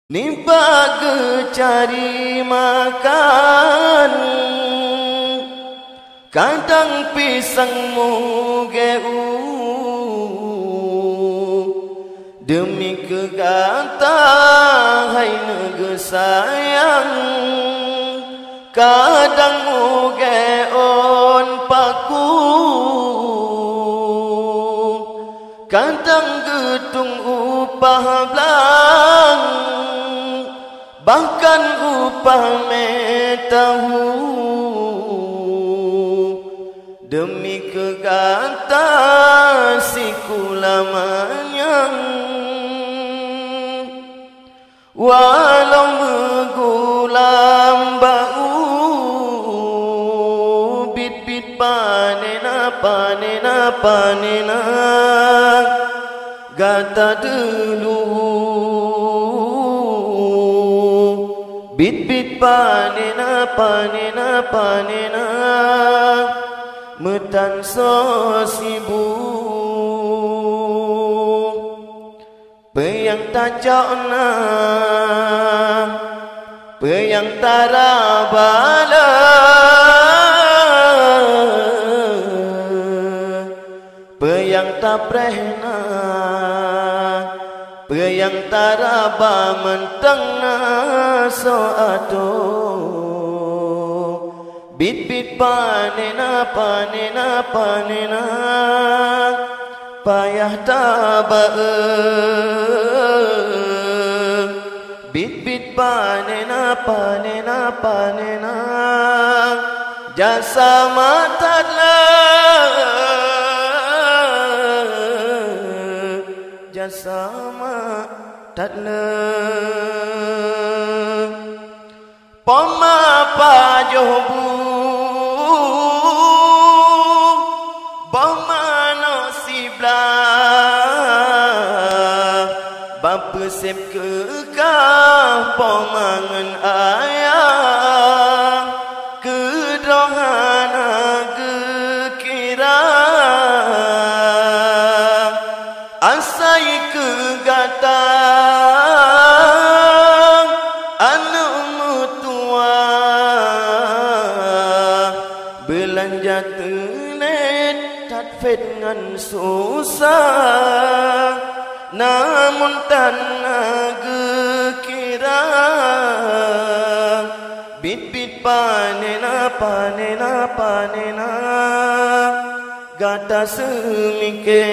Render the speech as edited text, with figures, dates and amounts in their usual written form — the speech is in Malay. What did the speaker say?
Nimpa ke cari makan, kadang pisangmu geu demi kegata hai nege sayang, kadang mugeon paku, kadang getung upah belang, bahkan upah metahu demi kegata sikulamanyang. Walau megulam bau bit-bit panena panena panena gata dulu bit-bit panena panena panena metan sosibu peyang tajana peyang tarabala peyang taprehna peyang taraba mentengna soato bit-bit panena panena panena payah tabae bit-bit panena panena panena jasa matadla jasa matadla poma pajobu bamano siblah bapesep kekah pomangan ayah kedrohana gekira asai kegata anu mutua belanja tenet tatfet ngan susah namun tanah gekira bit-bit panena panena panena gata semike